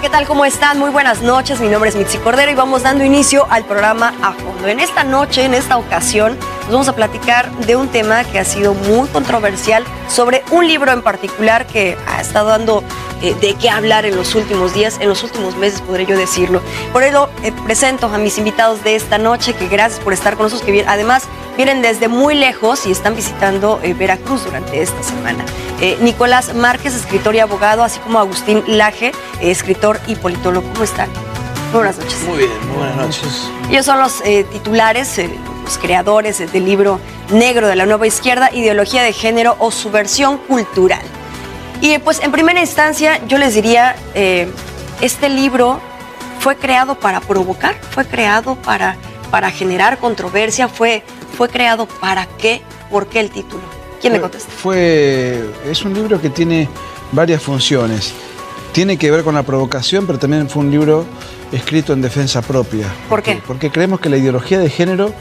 ¿qué tal? ¿Cómo están? Muy buenas noches, mi nombre es Mitzi Cordero y vamos dando inicio al programa A Fondo. En esta noche, en esta ocasión, nos vamos a platicar de un tema que ha sido muy controversial sobre un libro en particular que ha estado dando de qué hablar en los últimos días, en los últimos meses, podré yo decirlo. Por ello, presento a mis invitados de esta noche, que gracias por estar con nosotros, que además vienen desde muy lejos y están visitando Veracruz durante esta semana. Nicolás Márquez, escritor y abogado, así como Agustín Laje, escritor y politólogo. ¿Cómo están? Muy buenas noches. Muy bien, muy buenas noches. Ellos son los titulares, los creadores del libro negro de la nueva izquierda, Ideología de Género o Subversión Cultural. Y pues en primera instancia yo les diría, este libro fue creado para provocar, fue creado para generar controversia, fue creado para qué, ¿por qué el título? ¿Quién me contesta? Es un libro que tiene varias funciones. Tiene que ver con la provocación, pero también fue un libro escrito en defensa propia. ¿Por qué? Porque creemos que la ideología de género,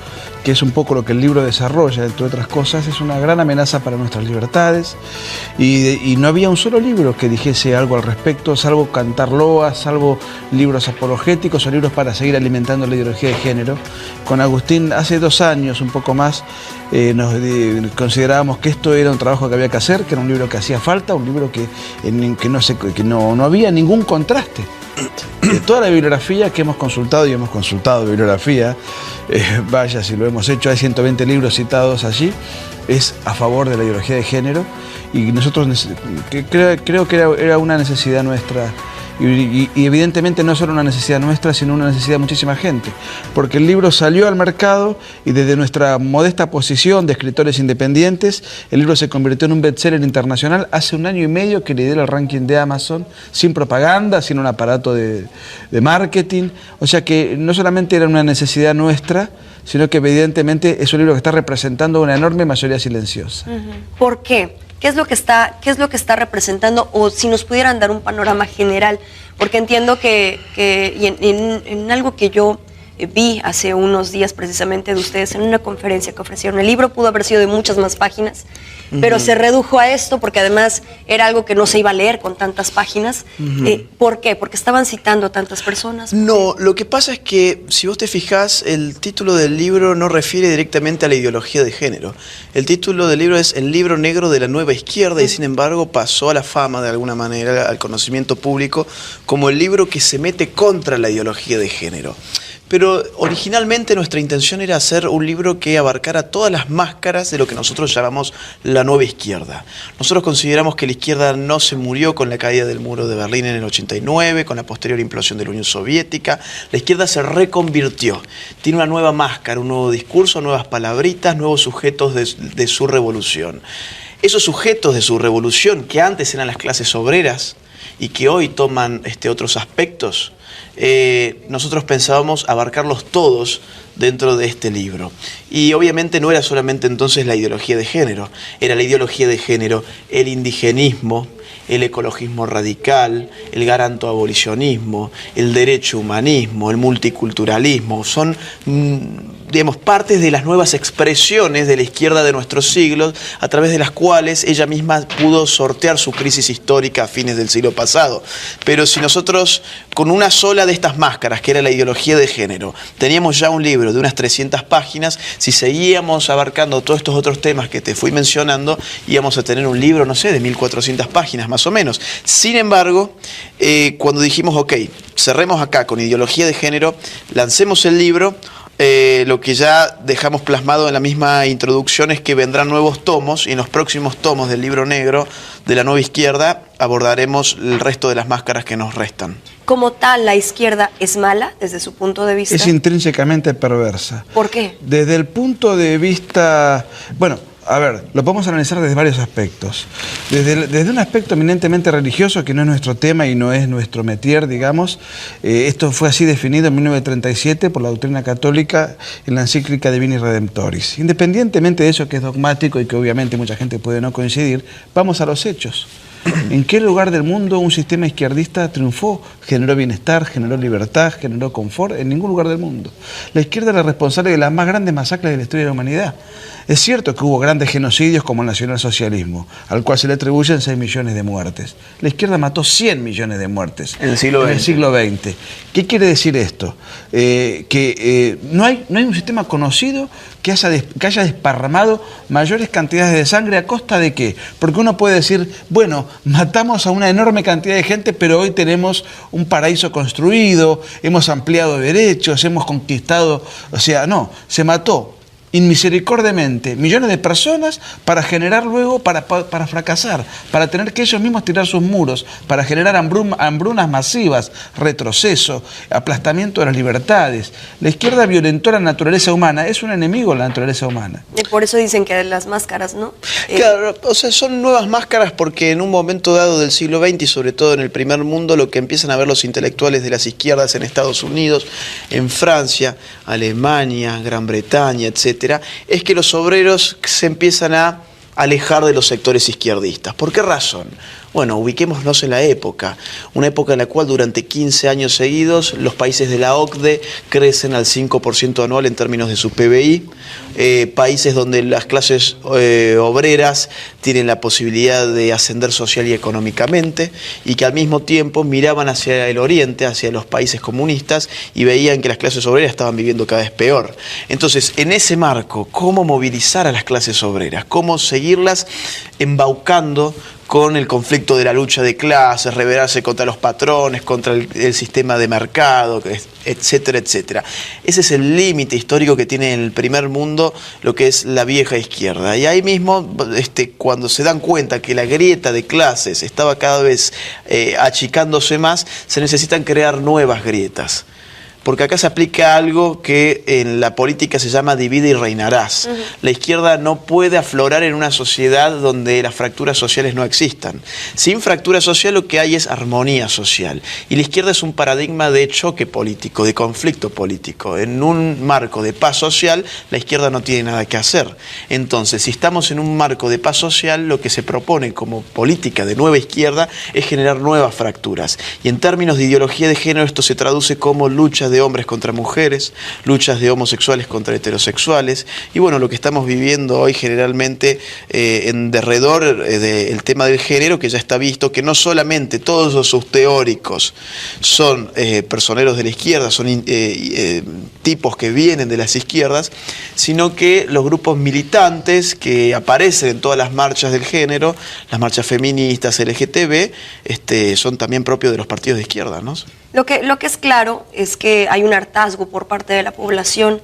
que es un poco lo que el libro desarrolla, entre otras cosas, es una gran amenaza para nuestras libertades. Y no había un solo libro que dijese algo al respecto, salvo cantar loas, salvo libros apologéticos o libros para seguir alimentando la ideología de género. Con Agustín, hace 2 años, un poco más, nos considerábamos que esto era un trabajo que había que hacer, que era un libro que hacía falta, un libro que no había ningún contraste. De toda la bibliografía que hemos consultado, y hemos consultado bibliografía, vaya si lo hemos hecho, hay 120 libros citados allí, es a favor de la ideología de género, y nosotros creo que era una necesidad nuestra. Y evidentemente no solo una necesidad nuestra, sino una necesidad de muchísima gente, porque el libro salió al mercado y desde nuestra modesta posición de escritores independientes, el libro se convirtió en un bestseller internacional hace 1 año y medio que lidera el ranking de Amazon, sin propaganda, sin un aparato de marketing. O sea que no solamente era una necesidad nuestra, sino que evidentemente es un libro que está representando una enorme mayoría silenciosa. ¿Por qué? ¿Qué es lo que está representando? O si nos pudieran dar un panorama general, porque entiendo que en algo que yo vi hace unos días precisamente de ustedes en una conferencia que ofrecieron, el libro pudo haber sido de muchas más páginas, pero se redujo a esto porque además era algo que no se iba a leer con tantas páginas. ¿Por qué? ¿Porque estaban citando a tantas personas? No, lo que pasa es que, si vos te fijás, el título del libro no refiere directamente a la ideología de género. El título del libro es El libro negro de la nueva izquierda y sin embargo pasó a la fama de alguna manera, al conocimiento público, como el libro que se mete contra la ideología de género. Pero originalmente nuestra intención era hacer un libro que abarcara todas las máscaras de lo que nosotros llamamos la nueva izquierda. Nosotros consideramos que la izquierda no se murió con la caída del muro de Berlín en el 89, con la posterior implosión de la Unión Soviética. La izquierda se reconvirtió, tiene una nueva máscara, un nuevo discurso, nuevas palabritas, nuevos sujetos de su revolución. Esos sujetos de su revolución, que antes eran las clases obreras y que hoy toman otros aspectos, nosotros pensábamos abarcarlos todos dentro de este libro. Y obviamente no era solamente entonces la ideología de género, era la ideología de género, el indigenismo, el ecologismo radical, el garanto-abolicionismo, el derecho humanismo, el multiculturalismo. Son, digamos, partes de las nuevas expresiones de la izquierda de nuestros siglos, a través de las cuales ella misma pudo sortear su crisis histórica a fines del siglo pasado. Pero si nosotros, con una sola de estas máscaras, que era la ideología de género, teníamos ya un libro de unas 300 páginas, si seguíamos abarcando todos estos otros temas que te fui mencionando, íbamos a tener un libro, no sé, de 1400 páginas más o menos. Sin embargo, cuando dijimos, ok, cerremos acá con ideología de género, lancemos el libro, lo que ya dejamos plasmado en la misma introducción es que vendrán nuevos tomos, y en los próximos tomos del libro negro de la nueva izquierda abordaremos el resto de las máscaras que nos restan. Como tal, ¿la izquierda es mala desde su punto de vista? Es intrínsecamente perversa. ¿Por qué? Desde el punto de vista... Bueno, a ver, lo podemos analizar desde varios aspectos. Desde un aspecto eminentemente religioso, que no es nuestro tema y no es nuestro métier, digamos. Esto fue así definido en 1937 por la doctrina católica en la encíclica Divini Redemptoris. Independientemente de eso que es dogmático y que obviamente mucha gente puede no coincidir, vamos a los hechos. ¿En qué lugar del mundo un sistema izquierdista triunfó? Generó bienestar, generó libertad, generó confort. En ningún lugar del mundo. La izquierda es la responsable de las más grandes masacres de la historia de la humanidad. Es cierto que hubo grandes genocidios como el nacionalsocialismo, al cual se le atribuyen 6 millones de muertes. La izquierda mató 100 millones de muertes en el siglo XX. ¿Qué quiere decir esto? No hay un sistema conocido que haya desparramado mayores cantidades de sangre. ¿A costa de qué? Porque uno puede decir, bueno, matamos a una enorme cantidad de gente, pero hoy tenemos un paraíso construido, hemos ampliado derechos, hemos conquistado... O sea, no, se mató inmisericordiamente millones de personas para generar luego, para fracasar, para tener que ellos mismos tirar sus muros, para generar hambrunas masivas, retroceso, aplastamiento de las libertades. La izquierda violentó la naturaleza humana, es un enemigo de la naturaleza humana. Y por eso dicen que las máscaras, ¿no? Claro, o sea, son nuevas máscaras porque en un momento dado del siglo XX y sobre todo en el primer mundo, lo que empiezan a ver los intelectuales de las izquierdas en Estados Unidos, en Francia, Alemania, Gran Bretaña, etc., es que los obreros se empiezan a alejar de los sectores izquierdistas. ¿Por qué razón? Bueno, ubiquémonos en la época, una época en la cual durante 15 años seguidos los países de la OCDE crecen al 5% anual en términos de su PBI, países donde las clases obreras tienen la posibilidad de ascender social y económicamente y que al mismo tiempo miraban hacia el oriente, hacia los países comunistas y veían que las clases obreras estaban viviendo cada vez peor. Entonces, en ese marco, ¿cómo movilizar a las clases obreras? ¿Cómo seguirlas embaucando con el conflicto de la lucha de clases, rebelarse contra los patrones, contra el sistema de mercado, etcétera, etcétera? Ese es el límite histórico que tiene en el primer mundo lo que es la vieja izquierda. Y ahí mismo, cuando se dan cuenta que la grieta de clases estaba cada vez achicándose más, se necesitan crear nuevas grietas. Porque acá se aplica algo que en la política se llama divide y reinarás. La izquierda no puede aflorar en una sociedad donde las fracturas sociales no existan. Sin fractura social lo que hay es armonía social. Y la izquierda es un paradigma de choque político, de conflicto político. En un marco de paz social, la izquierda no tiene nada que hacer. Entonces, si estamos en un marco de paz social, lo que se propone como política de nueva izquierda es generar nuevas fracturas. Y en términos de ideología de género, esto se traduce como lucha de hombres contra mujeres, luchas de homosexuales contra heterosexuales, y bueno, lo que estamos viviendo hoy generalmente en derredor del tema del género, que ya está visto que no solamente todos sus teóricos son personeros de la izquierda, son tipos que vienen de las izquierdas, sino que los grupos militantes que aparecen en todas las marchas del género, las marchas feministas, LGTB, son también propios de los partidos de izquierda, ¿no? Lo que es claro es que hay un hartazgo por parte de la población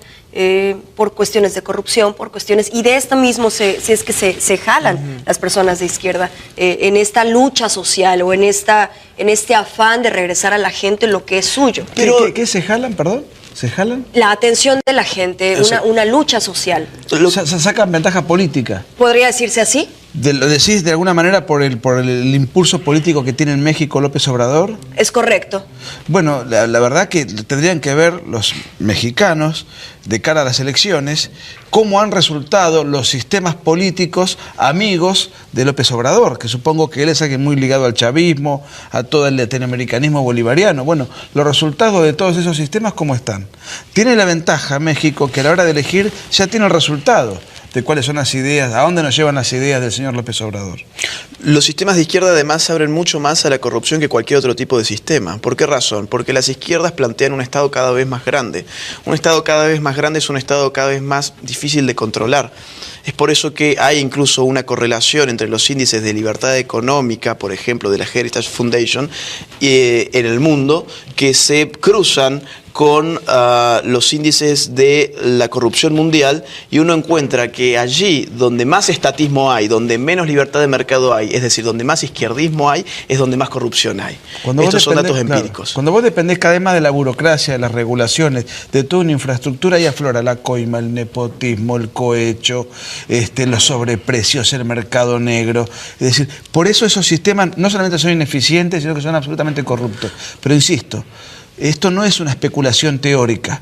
por cuestiones de corrupción, por cuestiones, y de esto mismo se jalan las personas de izquierda en esta lucha social o en este afán de regresar a la gente lo que es suyo. Pero, ¿Qué se jalan, perdón? ¿Se jalan? La atención de la gente, una lucha social. Se sacan ventaja política. ¿Podría decirse así? ¿Lo decís de alguna manera por el impulso político que tiene en México López Obrador? Es correcto. Bueno, la verdad que tendrían que ver los mexicanos de cara a las elecciones cómo han resultado los sistemas políticos amigos de López Obrador, que supongo que él es alguien muy ligado al chavismo, a todo el latinoamericanismo bolivariano. Bueno, los resultados de todos esos sistemas, ¿cómo están? Tiene la ventaja México que a la hora de elegir ya tiene el resultado de cuáles son las ideas, a dónde nos llevan las ideas del señor López Obrador. Los sistemas de izquierda además se abren mucho más a la corrupción que cualquier otro tipo de sistema. ¿Por qué razón? Porque las izquierdas plantean un Estado cada vez más grande. Un Estado cada vez más grande es un Estado cada vez más difícil de controlar. Es por eso que hay incluso una correlación entre los índices de libertad económica, por ejemplo, de la Heritage Foundation, en el mundo, que se cruzan con los índices de la corrupción mundial, y uno encuentra que allí donde más estatismo hay, donde menos libertad de mercado hay, es decir, donde más izquierdismo hay, es donde más corrupción hay. Estos son datos empíricos. Cuando vos dependés cada vez más de la burocracia, de las regulaciones, de toda una infraestructura, ahí aflora la coima, el nepotismo, el cohecho, los sobreprecios, el mercado negro. Es decir, por eso esos sistemas no solamente son ineficientes, sino que son absolutamente corruptos. Pero insisto, esto no es una especulación teórica.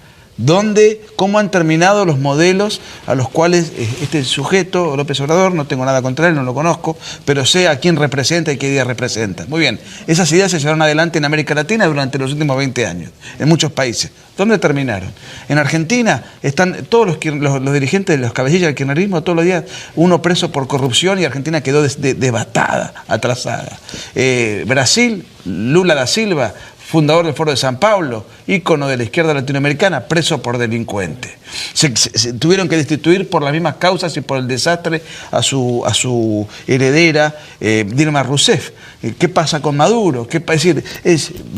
cómo han terminado los modelos a los cuales este sujeto, López Obrador, no tengo nada contra él, no lo conozco, pero sé a quién representa y qué día representa. Muy bien, esas ideas se llevaron adelante en América Latina durante los últimos 20 años, en muchos países. ¿Dónde terminaron? En Argentina están todos los dirigentes, los cabecillas del kirchnerismo, todos los días, uno preso por corrupción, y Argentina quedó devastada, atrasada. Brasil, Lula da Silva, fundador del Foro de San Paulo, ícono de la izquierda latinoamericana, preso por delincuente. Se tuvieron que destituir por las mismas causas y por el desastre a su heredera, Dilma Rousseff. ¿Qué pasa con Maduro?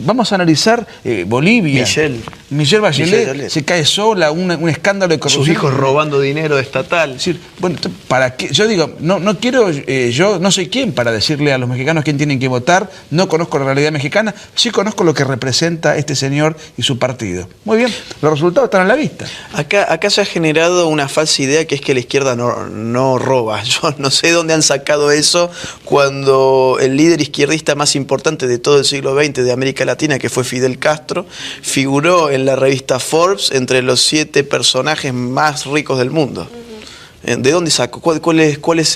Vamos a analizar Bolivia. Michelle Bachelet se cae sola, un escándalo de corrupción. Sus hijos robando dinero estatal. Es decir, bueno, ¿para qué? Yo digo, no quiero, yo no soy quien para decirle a los mexicanos quién tienen que votar, no conozco la realidad mexicana, sí conozco lo que representa este señor y su partido. Muy bien, los resultados están a la vista. Acá se ha generado una falsa idea, que es que la izquierda no roba. Yo no sé dónde han sacado eso, cuando el líder izquierdista más importante de todo el siglo XX de América Latina, que fue Fidel Castro, figuró en la revista Forbes entre los 7 personajes más ricos del mundo. ¿De dónde sacó? ¿Cuáles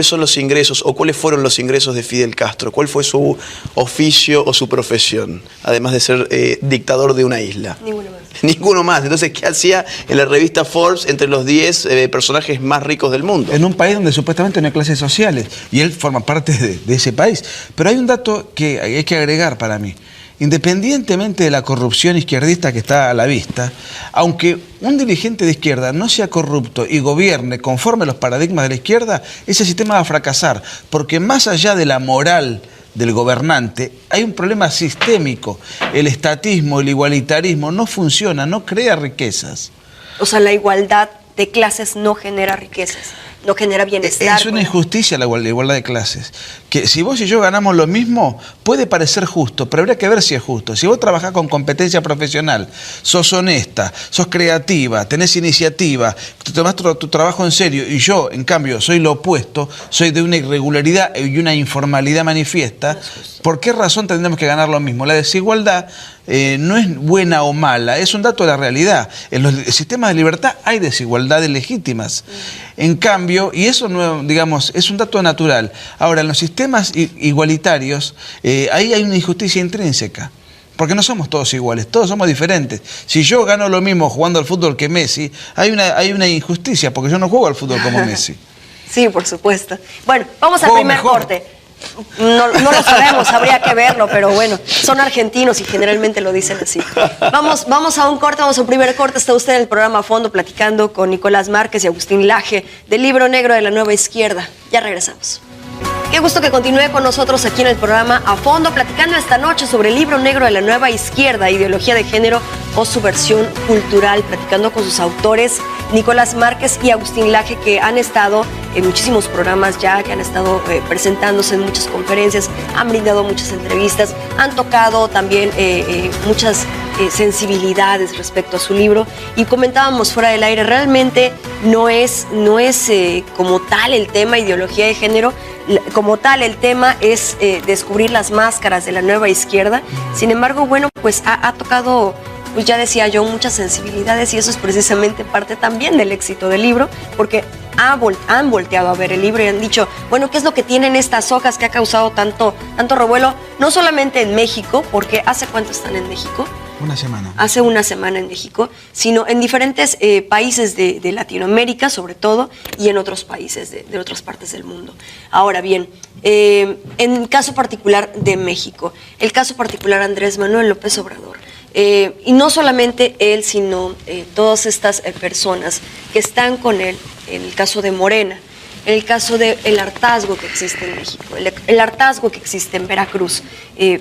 son los ingresos, o cuáles fueron los ingresos de Fidel Castro? ¿Cuál fue su oficio o su profesión, además de ser dictador de una isla? Ninguno más. Ninguno más. Entonces, ¿qué hacía en la revista Forbes entre los 10 personajes más ricos del mundo? En un país donde supuestamente no hay clases sociales, y él forma parte de ese país. Pero hay un dato que hay que agregar para mí. Independientemente de la corrupción izquierdista que está a la vista, aunque un dirigente de izquierda no sea corrupto y gobierne conforme a los paradigmas de la izquierda, ese sistema va a fracasar, porque más allá de la moral del gobernante, hay un problema sistémico. El estatismo, el igualitarismo no funciona, no crea riquezas. O sea, la igualdad de clases no genera riquezas, no genera bienestar. Es una injusticia la igualdad de clases. Que si vos y yo ganamos lo mismo, puede parecer justo, pero habría que ver si es justo. Si vos trabajás con competencia profesional, sos honesta, sos creativa, tenés iniciativa, te tomás tu trabajo en serio, y yo, en cambio, soy lo opuesto, soy de una irregularidad y una informalidad manifiesta, ¿por qué razón tendremos que ganar lo mismo? La desigualdad no es buena o mala, es un dato de la realidad. En los sistemas de libertad hay desigualdades legítimas. En cambio, y eso no, digamos, es un dato natural. Ahora, en los sistemas igualitarios, ahí hay una injusticia intrínseca. Porque no somos todos iguales, todos somos diferentes. Si yo gano lo mismo jugando al fútbol que Messi, hay una injusticia, porque yo no juego al fútbol como Messi. Sí, por supuesto. Bueno, vamos al primer corte. No lo sabemos, habría que verlo, pero bueno, son argentinos y generalmente lo dicen así. Vamos a un corte, vamos a un primer corte. Está usted en el programa A Fondo platicando con Nicolás Márquez y Agustín Laje del Libro Negro de la Nueva Izquierda. Ya regresamos. Qué gusto que continúe con nosotros aquí en el programa A Fondo, platicando esta noche sobre el Libro Negro de la Nueva Izquierda, ideología de género o subversión cultural, platicando con sus autores, Nicolás Márquez y Agustín Laje, que han estado en muchísimos programas ya, que han estado presentándose en muchas conferencias, han brindado muchas entrevistas, han tocado también muchas sensibilidades respecto a su libro, y comentábamos fuera del aire, realmente no es como tal el tema ideología de género. Como tal, el tema es descubrir las máscaras de la nueva izquierda. Sin embargo, bueno, pues ha tocado, pues ya decía yo, muchas sensibilidades, y eso es precisamente parte también del éxito del libro, porque han volteado a ver el libro y han dicho, bueno, ¿qué es lo que tienen estas hojas que ha causado tanto revuelo? No solamente en México, porque ¿hace cuánto están en México? Una semana. Hace una semana en México, sino en diferentes países de Latinoamérica, sobre todo, y en otros países de otras partes del mundo. Ahora bien, en el caso particular de México, el caso particular Andrés Manuel López Obrador, y no solamente él, sino todas estas personas que están con él, en el caso de Morena, en el caso del hartazgo que existe en México, el hartazgo que existe en Veracruz,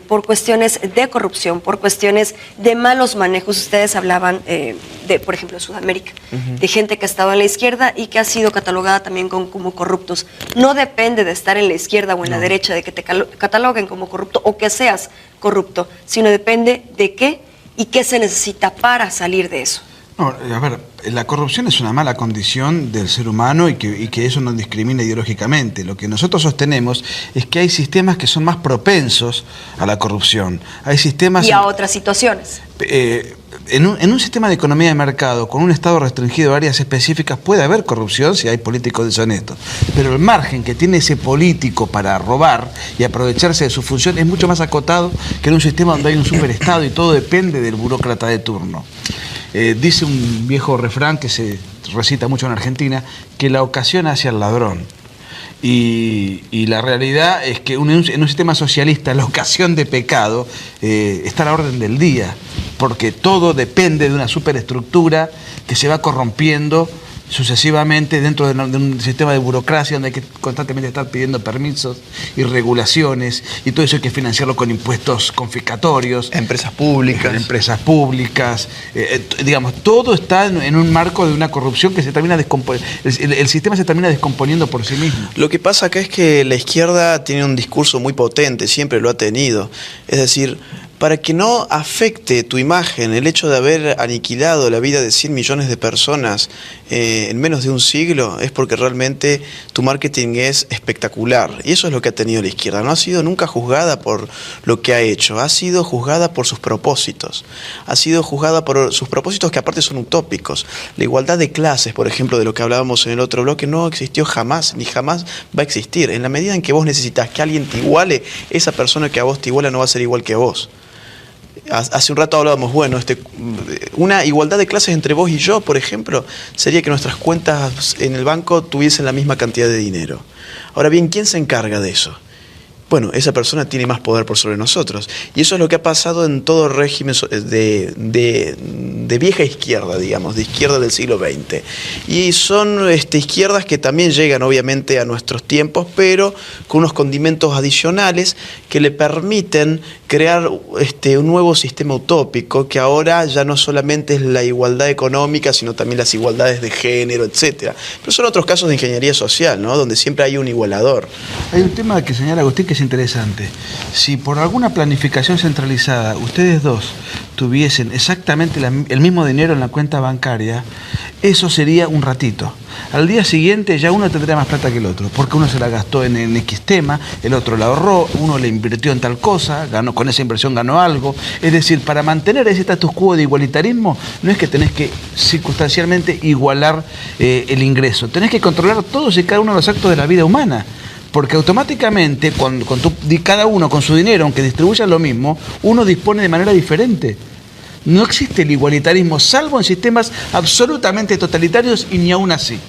por cuestiones de corrupción, por cuestiones de malos manejos. Ustedes hablaban de, por ejemplo, Sudamérica, de gente que ha estado en la izquierda y que ha sido catalogada también como corruptos. No depende de estar en la izquierda o en la derecha de que te cataloguen como corrupto o que seas corrupto, sino depende de qué y qué se necesita para salir de eso. No, a ver, la corrupción es una mala condición del ser humano y que eso no discrimina ideológicamente. Lo que nosotros sostenemos es que hay sistemas que son más propensos a la corrupción. Hay sistemas... Y a otras situaciones. En un sistema de economía de mercado, con un Estado restringido a áreas específicas, puede haber corrupción si hay políticos deshonestos. Pero el margen que tiene ese político para robar y aprovecharse de su función es mucho más acotado que en un sistema donde hay un superestado y todo depende del burócrata de turno. Dice un viejo refrán que se recita mucho en Argentina, que la ocasión hace al ladrón. Y la realidad es que en un sistema socialista la ocasión de pecado está a la orden del día, porque todo depende de una superestructura que se va corrompiendo sucesivamente dentro de un sistema de burocracia donde hay que constantemente estar pidiendo permisos y regulaciones, y todo eso hay que financiarlo con impuestos confiscatorios. Empresas públicas. Digamos, todo está en un marco de una corrupción que se termina descomponiendo. El sistema se termina descomponiendo por sí mismo. Lo que pasa acá es que la izquierda tiene un discurso muy potente, siempre lo ha tenido. Es decir, para que no afecte tu imagen el hecho de haber aniquilado la vida de 100 millones de personas en menos de un siglo, es porque realmente tu marketing es espectacular. Y eso es lo que ha tenido la izquierda. No ha sido nunca juzgada por lo que ha hecho, ha sido juzgada por sus propósitos. Ha sido juzgada por sus propósitos que aparte son utópicos. La igualdad de clases, por ejemplo, de lo que hablábamos en el otro bloque, no existió jamás, ni jamás va a existir. En la medida en que vos necesitas que alguien te iguale, esa persona que a vos te iguala no va a ser igual que vos. Hace un rato hablábamos, bueno, una igualdad de clases entre vos y yo, por ejemplo, sería que nuestras cuentas en el banco tuviesen la misma cantidad de dinero. Ahora bien, ¿quién se encarga de eso? Bueno, esa persona tiene más poder por sobre nosotros. Y eso es lo que ha pasado en todo régimen de vieja izquierda, digamos, de izquierda del siglo XX. Y son izquierdas que también llegan obviamente a nuestros tiempos, pero con unos condimentos adicionales que le permiten crear un nuevo sistema utópico, que ahora ya no solamente es la igualdad económica, sino también las igualdades de género, etcétera. Pero son otros casos de ingeniería social, ¿no? Donde siempre hay un igualador. Hay un tema que señala Agustín que es interesante. Si por alguna planificación centralizada ustedes dos tuviesen exactamente el mismo dinero en la cuenta bancaria, eso sería un ratito. Al día siguiente ya uno tendría más plata que el otro, porque uno se la gastó en X tema, el otro la ahorró, uno le invirtió en tal cosa, con esa inversión ganó algo. Es decir, para mantener ese status quo de igualitarismo, no es que tenés que circunstancialmente igualar el ingreso, tenés que controlar todos y cada uno de los actos de la vida humana. Porque automáticamente, cada uno con su dinero, aunque distribuya lo mismo, uno dispone de manera diferente. No existe el igualitarismo, salvo en sistemas absolutamente totalitarios, y ni aún así.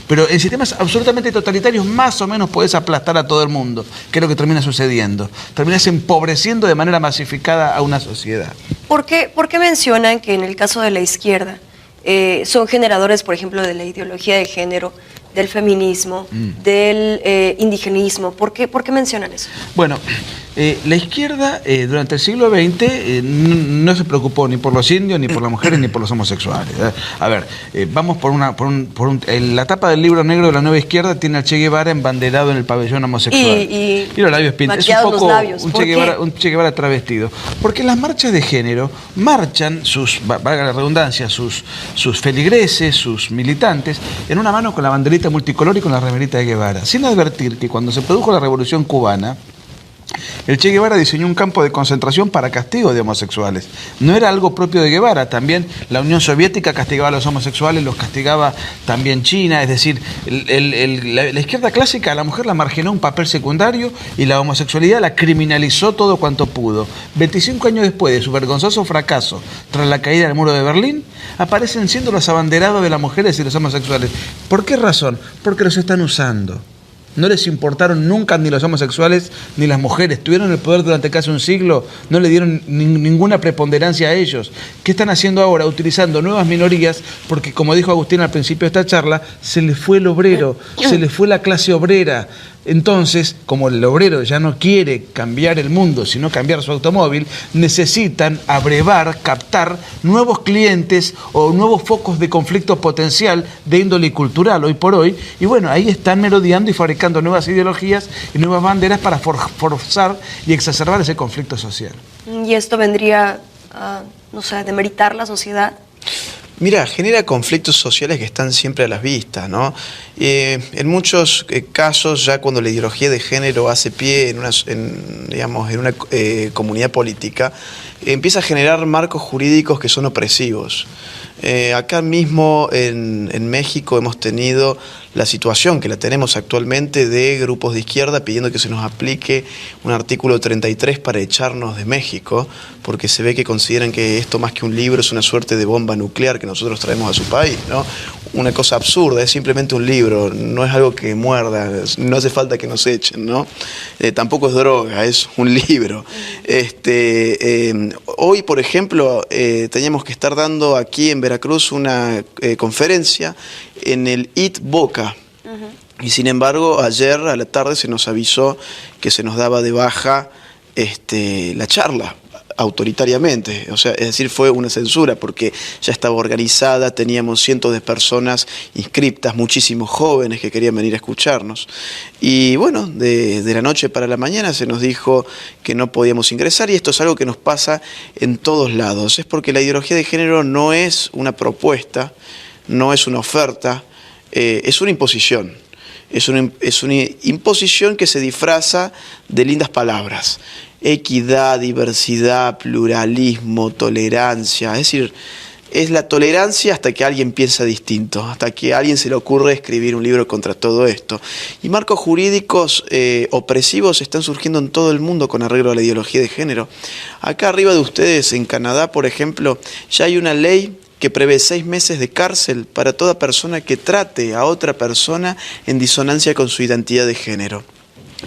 Pero en sistemas absolutamente totalitarios más o menos podés aplastar a todo el mundo, que es lo que termina sucediendo. Terminás empobreciendo de manera masificada a una sociedad. ¿Por qué mencionan que en el caso de la izquierda son generadores, por ejemplo, de la ideología de género, del feminismo, del indigenismo? ¿Por qué mencionan eso? Bueno, la izquierda durante el siglo XX no se preocupó ni por los indios, ni por las mujeres, ni por los homosexuales. A ver, vamos en la tapa del libro negro de la nueva izquierda tiene al Che Guevara embanderado en el pabellón homosexual. Y los labios pintados. Es un poco un Che Guevara travestido. Porque en las marchas de género marchan valga la redundancia, sus feligreses, sus militantes, en una mano con la banderita multicolor y con la remerita de Guevara, sin advertir que cuando se produjo la Revolución Cubana, el Che Guevara diseñó un campo de concentración para castigo de homosexuales. No era algo propio de Guevara, también la Unión Soviética castigaba a los homosexuales, los castigaba también China, es decir, la izquierda clásica a la mujer la marginó un papel secundario y la homosexualidad la criminalizó todo cuanto pudo. 25 años después de su vergonzoso fracaso tras la caída del muro de Berlín, aparecen siendo los abanderados de las mujeres y los homosexuales. ¿Por qué razón? Porque los están usando. No les importaron nunca ni los homosexuales ni las mujeres. Tuvieron el poder durante casi un siglo, no le dieron ninguna preponderancia a ellos. ¿Qué están haciendo ahora? Utilizando nuevas minorías, porque como dijo Agustín al principio de esta charla, se les fue el obrero, se les fue la clase obrera. Entonces, como el obrero ya no quiere cambiar el mundo, sino cambiar su automóvil, necesitan abrevar, captar nuevos clientes o nuevos focos de conflicto potencial de índole cultural hoy por hoy. Y bueno, ahí están merodeando y fabricando nuevas ideologías y nuevas banderas para forzar y exacerbar ese conflicto social. ¿Y esto vendría a, no sé, demeritar la sociedad? Mira, genera conflictos sociales que están siempre a las vistas, ¿no? En muchos casos, ya cuando la ideología de género hace pie en una comunidad política, empieza a generar marcos jurídicos que son opresivos. Acá mismo en México hemos tenido la situación que la tenemos actualmente de grupos de izquierda pidiendo que se nos aplique un artículo 33 para echarnos de México, porque se ve que consideran que esto más que un libro es una suerte de bomba nuclear que nosotros traemos a su país, ¿no? Una cosa absurda, es simplemente un libro, no es algo que muerda, no hace falta que nos echen, ¿no? Tampoco es droga, es un libro. Hoy, por ejemplo, teníamos que estar dando aquí en Veracruz una conferencia en el IT Boca. Y sin embargo, ayer a la tarde se nos avisó que se nos daba de baja la charla autoritariamente, o sea, es decir, fue una censura porque ya estaba organizada, teníamos cientos de personas inscriptas, muchísimos jóvenes que querían venir a escucharnos. Y bueno, de la noche para la mañana se nos dijo que no podíamos ingresar, y esto es algo que nos pasa en todos lados. Es porque la ideología de género no es una propuesta, no es una oferta, es una imposición. Es una imposición que se disfraza de lindas palabras. Equidad, diversidad, pluralismo, tolerancia. Es decir, es la tolerancia hasta que alguien piensa distinto, hasta que a alguien se le ocurre escribir un libro contra todo esto. Y marcos jurídicos opresivos están surgiendo en todo el mundo con arreglo a la ideología de género. Acá arriba de ustedes, en Canadá, por ejemplo, ya hay una ley que prevé 6 meses de cárcel para toda persona que trate a otra persona en disonancia con su identidad de género.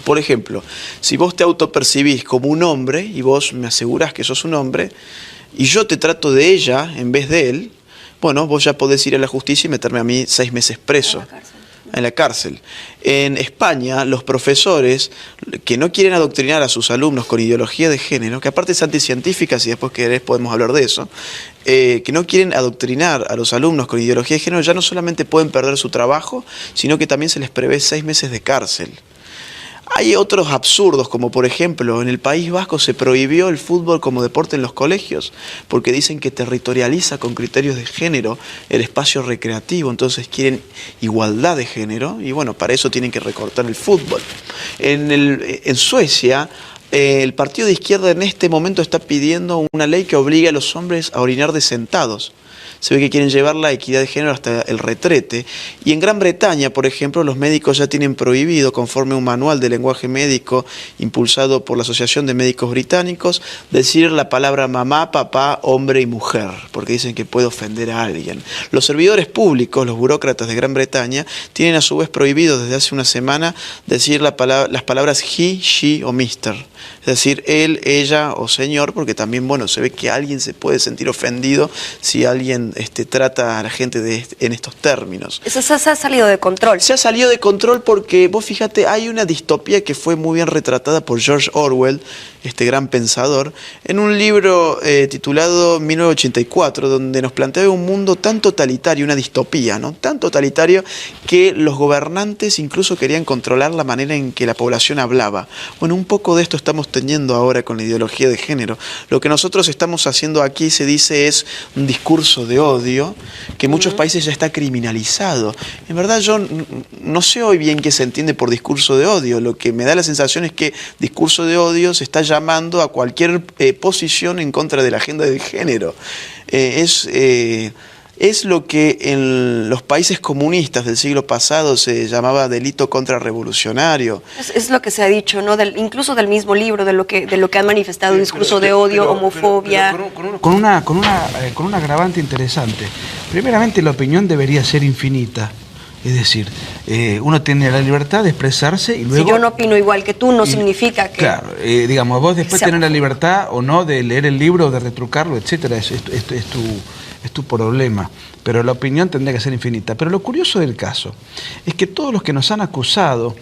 Por ejemplo, si vos te autopercibís como un hombre y vos me asegurás que sos un hombre y yo te trato de ella en vez de él, bueno, vos ya podés ir a la justicia y meterme a mí 6 meses preso. En la cárcel. En España, los profesores que no quieren adoctrinar a sus alumnos con ideología de género, que aparte es anticientífica, si después querés podemos hablar de eso, que no quieren adoctrinar a los alumnos con ideología de género, ya no solamente pueden perder su trabajo, sino que también se les prevé 6 meses de cárcel. Hay otros absurdos, como por ejemplo, en el País Vasco se prohibió el fútbol como deporte en los colegios, porque dicen que territorializa con criterios de género el espacio recreativo, entonces quieren igualdad de género, y bueno, para eso tienen que recortar el fútbol. En Suecia, el partido de izquierda en este momento está pidiendo una ley que obligue a los hombres a orinar de sentados. Se ve que quieren llevar la equidad de género hasta el retrete. Y en Gran Bretaña, por ejemplo, los médicos ya tienen prohibido, conforme a un manual de lenguaje médico impulsado por la Asociación de Médicos Británicos, decir la palabra mamá, papá, hombre y mujer, porque dicen que puede ofender a alguien. Los servidores públicos, los burócratas de Gran Bretaña, tienen a su vez prohibido desde hace una semana decir las palabras he, she o mister. Es decir, él, ella o señor, porque también, bueno, se ve que alguien se puede sentir ofendido si alguien trata a la gente en estos términos. Eso se ha salido de control. Se ha salido de control porque, vos fíjate, hay una distopía que fue muy bien retratada por George Orwell, este gran pensador, en un libro titulado 1984, donde nos plantea un mundo tan totalitario, una distopía, ¿no? Tan totalitario que los gobernantes incluso querían controlar la manera en que la población hablaba. Bueno, un poco de esto estamos teniendo ahora con la ideología de género. Lo que nosotros estamos haciendo aquí, se dice, es un discurso de odio que en muchos países ya está criminalizado. En verdad yo no sé hoy bien qué se entiende por discurso de odio. Lo que me da la sensación es que discurso de odio se está llamando a cualquier posición en contra de la agenda de género. Es lo que en los países comunistas del siglo pasado se llamaba delito contrarrevolucionario. Es lo que se ha dicho, ¿no? Incluso del mismo libro, de lo que han manifestado, discurso de odio, homofobia. Con un agravante interesante. Primeramente, la opinión debería ser infinita. Es decir, uno tiene la libertad de expresarse y luego... Si yo no opino igual que tú, no significa que... Claro, digamos, vos después tenés la libertad o no de leer el libro, de retrucarlo, etcétera, es tu problema. Pero la opinión tendría que ser infinita. Pero lo curioso del caso es que todos los que nos han acusado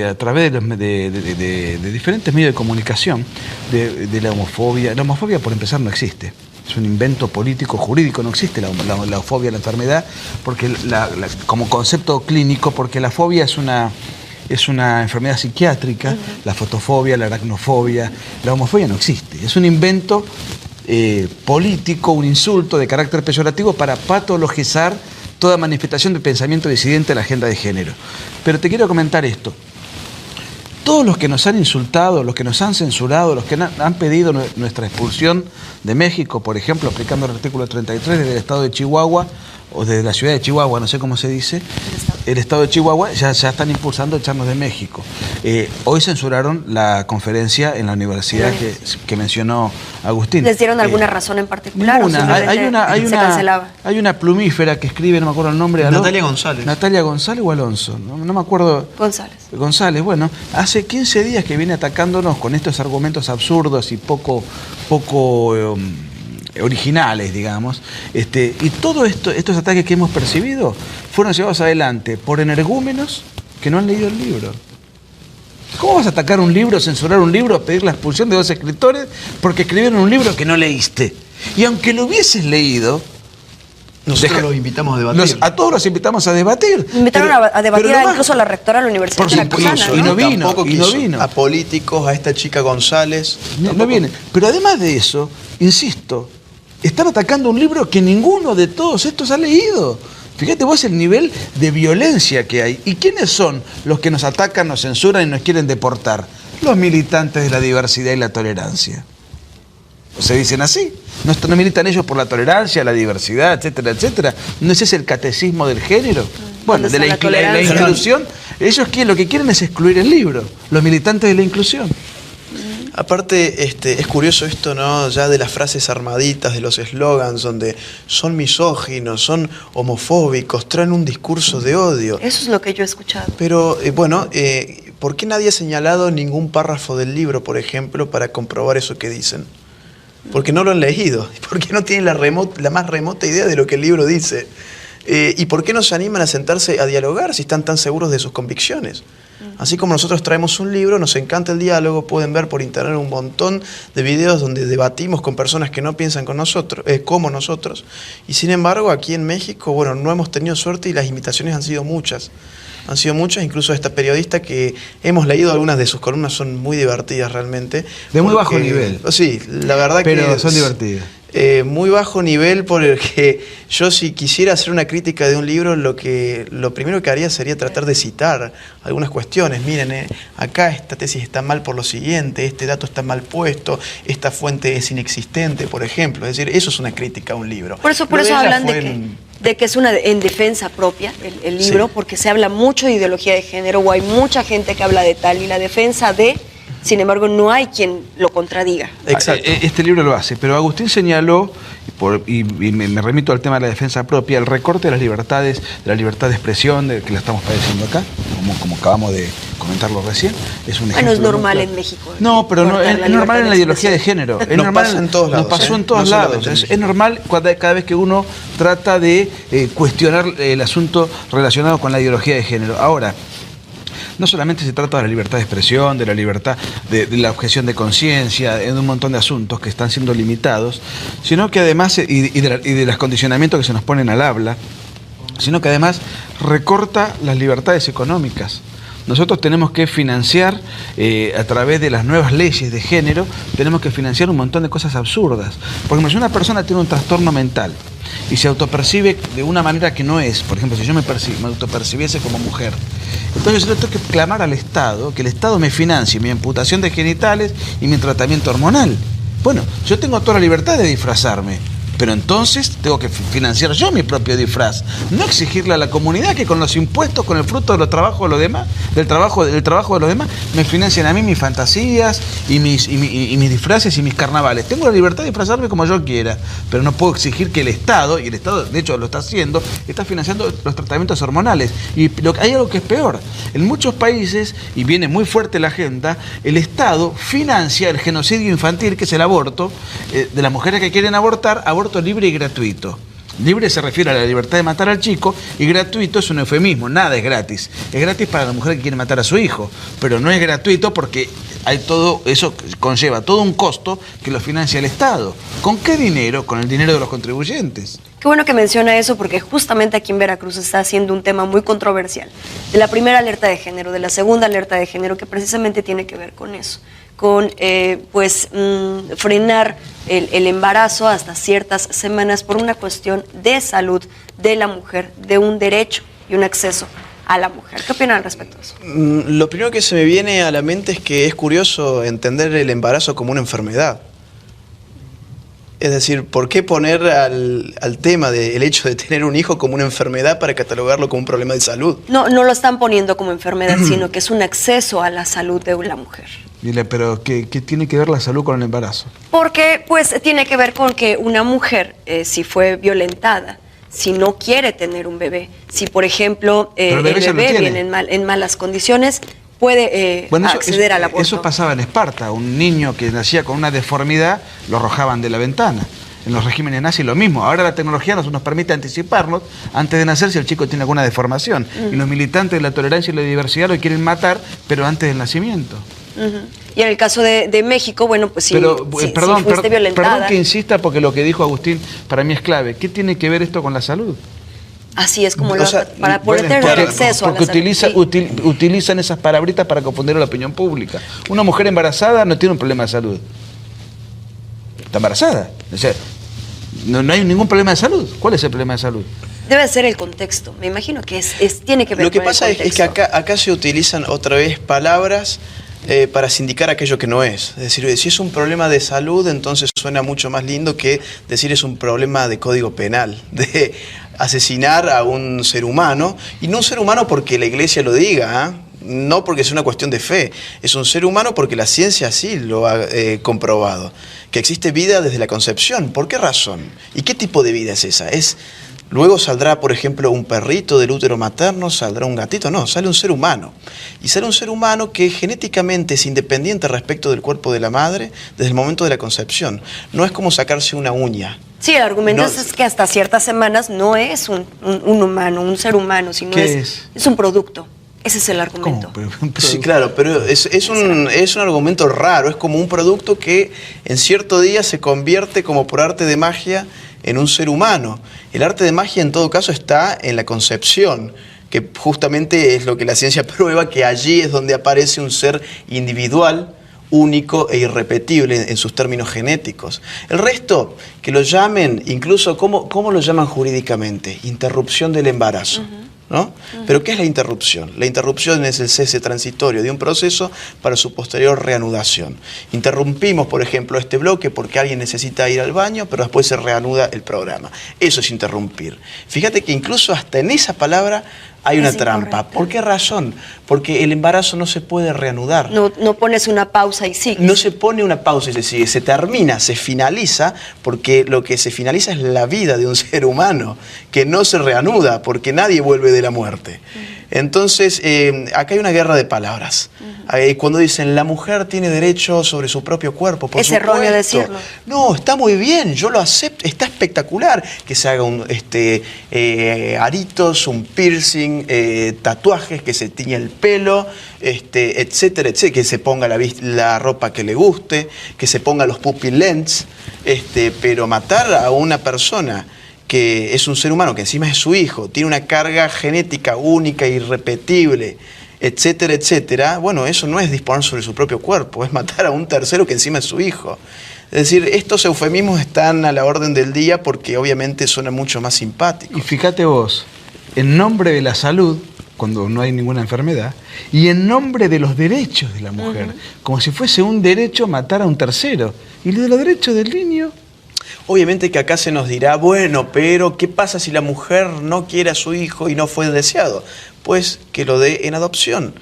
a través de diferentes medios de comunicación de la homofobia por empezar no existe. Es un invento político, jurídico, no existe la fobia, la enfermedad, porque como concepto clínico, porque la fobia es una enfermedad psiquiátrica, la fotofobia, la aracnofobia, la homofobia no existe. Es un invento político, un insulto de carácter peyorativo para patologizar toda manifestación de pensamiento disidente a la agenda de género. Pero te quiero comentar esto. Todos los que nos han insultado, los que nos han censurado, los que han pedido nuestra expulsión de México, por ejemplo, aplicando el artículo 33 desde el estado de Chihuahua, o desde la ciudad de Chihuahua, no sé cómo se dice, el estado de Chihuahua, ya están impulsando echarnos de México. Hoy censuraron la conferencia en la universidad que mencionó Agustín. ¿Les dieron alguna razón en particular? Ninguna. Hay una plumífera que escribe, no me acuerdo el nombre. Natalia González. Natalia González o Alonso, no me acuerdo. González, bueno, hace 15 días que viene atacándonos con estos argumentos absurdos y poco originales, digamos, y todos estos ataques que hemos percibido fueron llevados adelante por energúmenos que no han leído el libro. ¿Cómo vas a atacar un libro, censurar un libro, pedir la expulsión de 2 escritores porque escribieron un libro que no leíste? Y aunque lo hubieses leído, nosotros los invitamos a debatir. A todos los invitamos a debatir. Invitaron a debatir incluso a la rectora de la Universidad Veracruzana, y no vino. A políticos, a esta chica González. No viene. Pero además de eso, insisto, están atacando un libro que ninguno de todos estos ha leído. Fíjate vos el nivel de violencia que hay. ¿Y quiénes son los que nos atacan, nos censuran y nos quieren deportar? Los militantes de la diversidad y la tolerancia. ¿O se dicen así? ¿No militan ellos por la tolerancia, la diversidad, etcétera, etcétera? ¿No es ese el catecismo del género? Bueno, de la inclusión. Ellos lo que quieren es excluir el libro. Los militantes de la inclusión. Aparte, es curioso esto, ¿no? Ya de las frases armaditas, de los eslogans, donde son misóginos, son homofóbicos, traen un discurso de odio. Eso es lo que yo he escuchado. Pero, ¿por qué nadie ha señalado ningún párrafo del libro, por ejemplo, para comprobar eso que dicen? Porque no lo han leído, porque no tienen la más remota idea de lo que el libro dice. ¿Y por qué no se animan a sentarse a dialogar si están tan seguros de sus convicciones? Así como nosotros traemos un libro, nos encanta el diálogo, pueden ver por internet un montón de videos donde debatimos con personas que no piensan como nosotros. Y sin embargo, aquí en México, bueno, no hemos tenido suerte y las invitaciones han sido muchas. Incluso esta periodista que hemos leído algunas de sus columnas son muy divertidas realmente. De muy bajo nivel. Sí, la verdad pero son divertidas. Muy bajo nivel, porque yo si quisiera hacer una crítica de un libro, lo primero que haría sería tratar de citar algunas cuestiones. Miren, acá esta tesis está mal por lo siguiente, este dato está mal puesto, esta fuente es inexistente, por ejemplo. Es decir, eso es una crítica a un libro. Por eso hablan de que es en defensa propia el libro, sí. Porque se habla mucho de ideología de género, o hay mucha gente que habla de tal, y la defensa de... Sin embargo, no hay quien lo contradiga. Exacto. Este libro lo hace, pero Agustín señaló, y me remito al tema de la defensa propia, el recorte de la libertad de expresión, que la estamos padeciendo acá, como acabamos de comentarlo recién. Es un ejemplo. Es normal en México. No, pero no, es normal en la ideología de género. Es normal, pasa en todos lados. Nos pasó en todos lados. Es normal cada vez que uno trata de cuestionar el asunto relacionado con la ideología de género. Ahora, no solamente se trata de la libertad de expresión, de la libertad de la objeción de conciencia, de un montón de asuntos que están siendo limitados, sino que además, y de los condicionamientos que se nos ponen al habla, sino que además recorta las libertades económicas. Nosotros tenemos que financiar, a través de las nuevas leyes de género, tenemos que financiar un montón de cosas absurdas. Por ejemplo, si una persona tiene un trastorno mental y se autopercibe de una manera que no es, por ejemplo, si yo me autopercibiese como mujer, entonces yo tengo que clamar al Estado, que el Estado me financie mi amputación de genitales y mi tratamiento hormonal. Bueno, yo tengo toda la libertad de disfrazarme, pero entonces tengo que financiar yo mi propio disfraz, no exigirle a la comunidad que con los impuestos, con el fruto de los trabajos de los demás, del trabajo de los demás, me financien a mí mis fantasías y mis disfraces y mis carnavales. Tengo la libertad de disfrazarme como yo quiera, pero no puedo exigir que el Estado, y el Estado de hecho lo está haciendo, está financiando los tratamientos hormonales. Y hay algo que es peor. En muchos países, y viene muy fuerte la agenda, el Estado financia el genocidio infantil, que es el aborto, de las mujeres que quieren abortar libre y gratuito. Libre se refiere a la libertad de matar al chico, y gratuito es un eufemismo, nada es gratis. Es gratis para la mujer que quiere matar a su hijo, pero no es gratuito porque hay todo eso, conlleva todo un costo que lo financia el Estado. ¿Con qué dinero? Con el dinero de los contribuyentes. Qué bueno que menciona eso, porque justamente aquí en Veracruz está haciendo un tema muy controversial. De la primera alerta de género, de la segunda alerta de género, que precisamente tiene que ver con eso. con frenar el embarazo hasta ciertas semanas por una cuestión de salud de la mujer, de un derecho y un acceso a la mujer. ¿Qué opinan al respecto de eso? Lo primero que se me viene a la mente es que es curioso entender el embarazo como una enfermedad. Es decir, ¿por qué poner al tema del hecho de tener un hijo como una enfermedad para catalogarlo como un problema de salud? No lo están poniendo como enfermedad, sino que es un acceso a la salud de la mujer. Dile, pero ¿qué tiene que ver la salud con el embarazo? Porque pues tiene que ver con que una mujer, si fue violentada, si no quiere tener un bebé, si por ejemplo el bebé viene en malas condiciones, puede acceder al aborto. Eso pasaba en Esparta, un niño que nacía con una deformidad lo arrojaban de la ventana. En los regímenes nazis lo mismo. Ahora la tecnología nos permite anticiparnos antes de nacer si el chico tiene alguna deformación. Y los militantes de la tolerancia y la diversidad lo quieren matar, pero antes del nacimiento. Y en el caso de México, bueno, pues pero, si perdón, fuiste violentada... Perdón que insista, porque lo que dijo Agustín para mí es clave. ¿Qué tiene que ver esto con la salud? Así es como para poder tener acceso a la salud. Utilizan esas palabritas para confundir a la opinión pública. Una mujer embarazada no tiene un problema de salud. Está embarazada. O sea, no hay ningún problema de salud. ¿Cuál es el problema de salud? Debe ser el contexto. Me imagino que tiene que ver con el contexto. Lo que pasa es que acá se utilizan otra vez palabras para sindicar aquello que no es. Es decir, si es un problema de salud, entonces suena mucho más lindo que decir es un problema de código penal, de asesinar a un ser humano, y no un ser humano porque la iglesia lo diga, no porque es una cuestión de fe, es un ser humano porque la ciencia sí lo ha comprobado, que existe vida desde la concepción. ¿Por qué razón? ¿Y qué tipo de vida es esa? Luego saldrá, por ejemplo, un perrito del útero materno, saldrá un gatito, no, sale un ser humano. Y sale un ser humano que genéticamente es independiente respecto del cuerpo de la madre desde el momento de la concepción. No es como sacarse una uña. Sí, el argumento es que hasta ciertas semanas no es un humano, un ser humano, sino es un producto. Ese es el argumento. Sí, claro, pero es un argumento raro, es como un producto que en cierto día se convierte como por arte de magia en un ser humano. El arte de magia en todo caso está en la concepción, que justamente es lo que la ciencia prueba, que allí es donde aparece un ser individual, único e irrepetible en sus términos genéticos. El resto, que lo llamen, incluso, ¿cómo lo llaman jurídicamente? Interrupción del embarazo. ¿No? Pero ¿qué es la interrupción? La interrupción es el cese transitorio de un proceso para su posterior reanudación. Interrumpimos, por ejemplo, este bloque porque alguien necesita ir al baño, pero después se reanuda el programa. Eso es interrumpir. Fíjate que incluso hasta en esa palabra hay una trampa. ¿Por qué razón? Porque el embarazo no se puede reanudar. No pones una pausa y sigues. No se pone una pausa y se sigue, se termina, se finaliza, porque lo que se finaliza es la vida de un ser humano, que no se reanuda, porque nadie vuelve de la muerte. Entonces, acá hay una guerra de palabras. Cuando dicen, la mujer tiene derecho sobre su propio cuerpo, por supuesto. Es erróneo decirlo. No, está muy bien, yo lo acepto, está espectacular que se haga aritos, un piercing, tatuajes, que se tiña el pelo, etcétera, etcétera, que se ponga la ropa que le guste, que se ponga los pupil lens, pero matar a una persona que es un ser humano, que encima es su hijo, tiene una carga genética única, irrepetible, etcétera, etcétera, bueno, eso no es disponer sobre su propio cuerpo, es matar a un tercero que encima es su hijo. Es decir, estos eufemismos están a la orden del día porque obviamente suenan mucho más simpáticos. Y fíjate vos, en nombre de la salud, cuando no hay ninguna enfermedad, y en nombre de los derechos de la mujer, como si fuese un derecho matar a un tercero. ¿Y de los derechos del niño? Obviamente que acá se nos dirá, bueno, pero ¿qué pasa si la mujer no quiere a su hijo y no fue deseado? Pues que lo dé en adopción.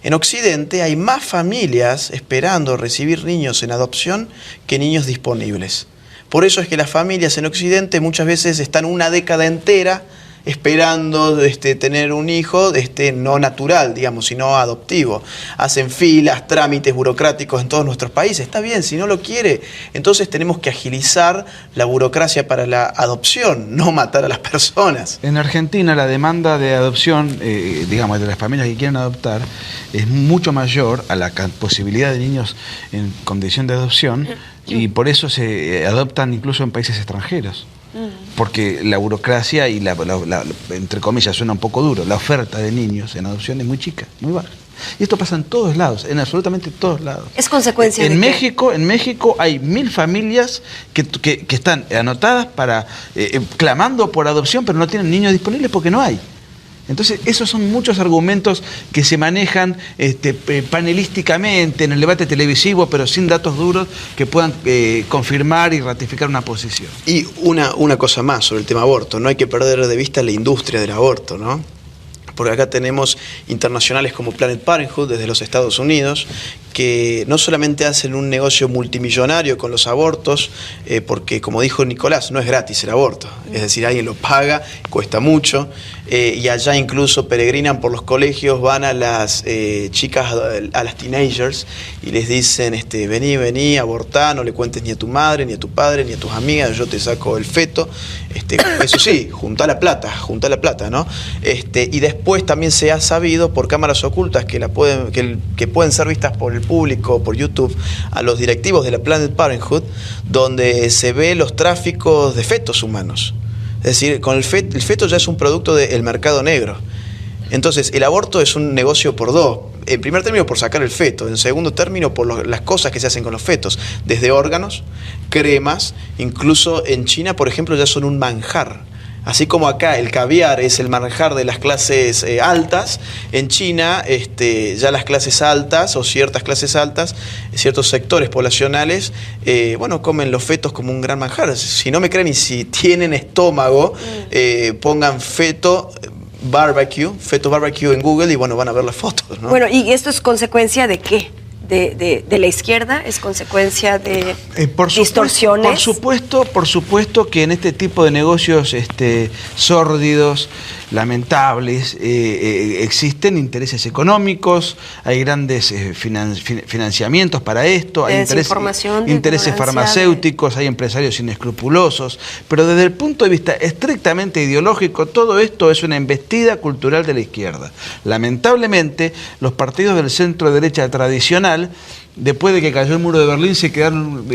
En Occidente hay más familias esperando recibir niños en adopción que niños disponibles. Por eso es que las familias en Occidente muchas veces están una década entera esperando tener un hijo no natural, digamos, sino adoptivo. Hacen filas, trámites burocráticos en todos nuestros países. Está bien, si no lo quiere, entonces tenemos que agilizar la burocracia para la adopción, no matar a las personas. En Argentina la demanda de adopción, digamos, de las familias que quieren adoptar, es mucho mayor a la posibilidad de niños en condición de adopción, y por eso se adoptan incluso en países extranjeros. porque la burocracia y entre comillas suena un poco duro, la oferta de niños en adopción es muy chica, muy baja. Y esto pasa en todos lados, en absolutamente todos lados. ¿Es consecuencia de en qué? México, en México hay 1000 familias que están anotadas para clamando por adopción, pero no tienen niños disponibles porque no hay. Entonces, esos son muchos argumentos que se manejan panelísticamente en el debate televisivo, pero sin datos duros que puedan confirmar y ratificar una posición. Y una cosa más sobre el tema aborto, no hay que perder de vista la industria del aborto, ¿no? Porque acá tenemos internacionales como Planned Parenthood desde los Estados Unidos, que no solamente hacen un negocio multimillonario con los abortos, porque como dijo Nicolás, no es gratis el aborto, es decir, alguien lo paga, cuesta mucho, y allá incluso peregrinan por los colegios, van a las chicas, a las teenagers, y les dicen, vení, abortá, no le cuentes ni a tu madre, ni a tu padre, ni a tus amigas, yo te saco el feto, eso sí, juntá la plata, ¿no? Y después también se ha sabido por cámaras ocultas que pueden ser vistas por el público, por YouTube, a los directivos de la Planned Parenthood, donde se ve los tráficos de fetos humanos. Es decir, el feto ya es un producto del mercado negro. Entonces, el aborto es un negocio por dos. En primer término, por sacar el feto. En segundo término, por las cosas que se hacen con los fetos. Desde órganos, cremas, incluso en China, por ejemplo, ya son un manjar. Así como acá el caviar es el manjar de las clases altas, en China ya las clases altas o ciertas clases altas, ciertos sectores poblacionales, comen los fetos como un gran manjar. Si no me creen y si tienen estómago, pongan feto barbecue en Google y van a ver las fotos, ¿no? Bueno, ¿y esto es consecuencia de qué? ¿De la izquierda? ¿Es consecuencia de distorsiones? Por supuesto que en este tipo de negocios sórdidos, lamentables, existen intereses económicos, hay grandes financiamientos para esto, hay intereses farmacéuticos, hay empresarios inescrupulosos, pero desde el punto de vista estrictamente ideológico, todo esto es una embestida cultural de la izquierda. Lamentablemente, los partidos del centro derecha tradicional, después de que cayó el muro de Berlín, se quedaron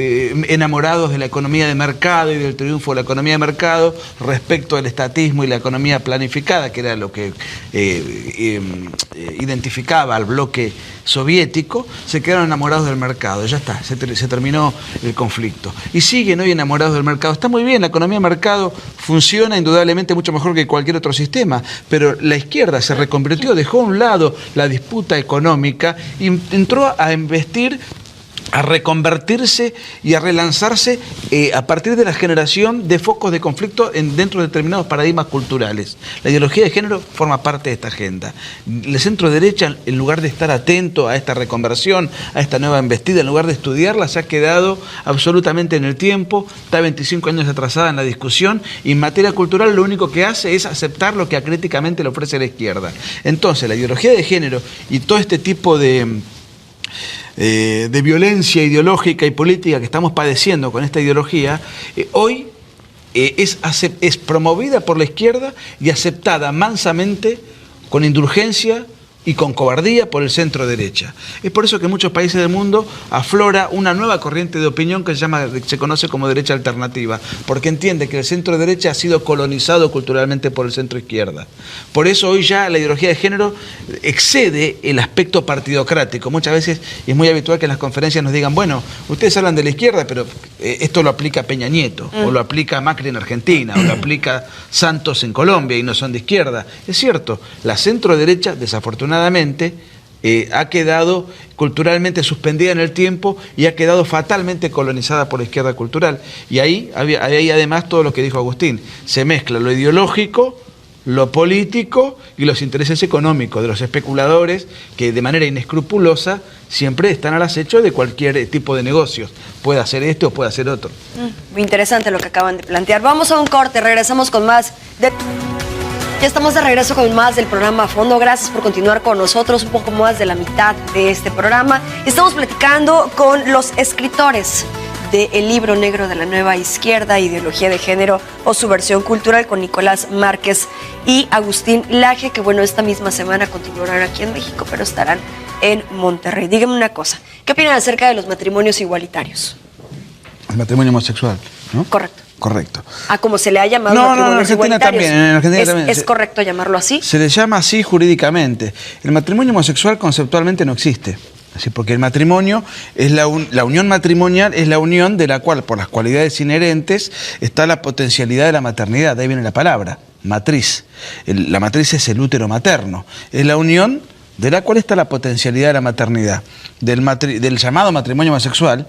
enamorados de la economía de mercado y del triunfo de la economía de mercado respecto al estatismo y la economía planificada, que era lo que identificaba al bloque soviético. Se quedaron enamorados del mercado, ya está, se terminó el conflicto. Y siguen hoy enamorados del mercado. Está muy bien, la economía de mercado funciona indudablemente mucho mejor que cualquier otro sistema, pero la izquierda se reconvirtió, dejó a un lado la disputa económica y entró a investir, a reconvertirse y a relanzarse a partir de la generación de focos de conflicto dentro de determinados paradigmas culturales. La ideología de género forma parte de esta agenda. El centro derecha, en lugar de estar atento a esta reconversión, a esta nueva embestida, en lugar de estudiarla, se ha quedado absolutamente en el tiempo, está 25 años atrasada en la discusión, y en materia cultural lo único que hace es aceptar lo que acríticamente le ofrece la izquierda. Entonces, la ideología de género y todo este tipo de violencia ideológica y política que estamos padeciendo con esta ideología, hoy es promovida por la izquierda y aceptada mansamente, con indulgencia y con cobardía, por el centro derecha. Es por eso que en muchos países del mundo aflora una nueva corriente de opinión que se conoce como derecha alternativa, porque entiende que el centro derecha ha sido colonizado culturalmente por el centro izquierda. Por eso hoy ya la ideología de género excede el aspecto partidocrático. Muchas veces es muy habitual que en las conferencias nos digan, bueno, ustedes hablan de la izquierda, pero esto lo aplica Peña Nieto, o lo aplica Macri en Argentina, o lo aplica Santos en Colombia y no son de izquierda. Es cierto, la centro derecha, desafortunadamente, ha quedado culturalmente suspendida en el tiempo y ha quedado fatalmente colonizada por la izquierda cultural. Y ahí además todo lo que dijo Agustín, se mezcla lo ideológico, lo político y los intereses económicos de los especuladores que de manera inescrupulosa siempre están al acecho de cualquier tipo de negocios. Puede hacer este o puede hacer otro. Muy interesante lo que acaban de plantear. Vamos a un corte, regresamos con más de... Ya estamos de regreso con más del programa A Fondo. Gracias por continuar con nosotros, un poco más de la mitad de este programa. Estamos platicando con los escritores del libro negro de la nueva izquierda, ideología de género o subversión cultural, con Nicolás Márquez y Agustín Laje, que bueno, esta misma semana continuarán aquí en México, pero estarán en Monterrey. Díganme una cosa, ¿qué opinan acerca de los matrimonios igualitarios? El matrimonio homosexual, ¿no? Correcto. Correcto. A como se le ha llamado No, matrimonios en Argentina igualitarios. también, en Argentina también. ¿Es correcto llamarlo así? Se le llama así jurídicamente. El matrimonio homosexual conceptualmente no existe. Así, porque el matrimonio es la unión matrimonial es la unión de la cual, por las cualidades inherentes, está la potencialidad de la maternidad. De ahí viene la palabra, matriz. La matriz es el útero materno. Es la unión de la cual está la potencialidad de la maternidad. Del llamado matrimonio homosexual,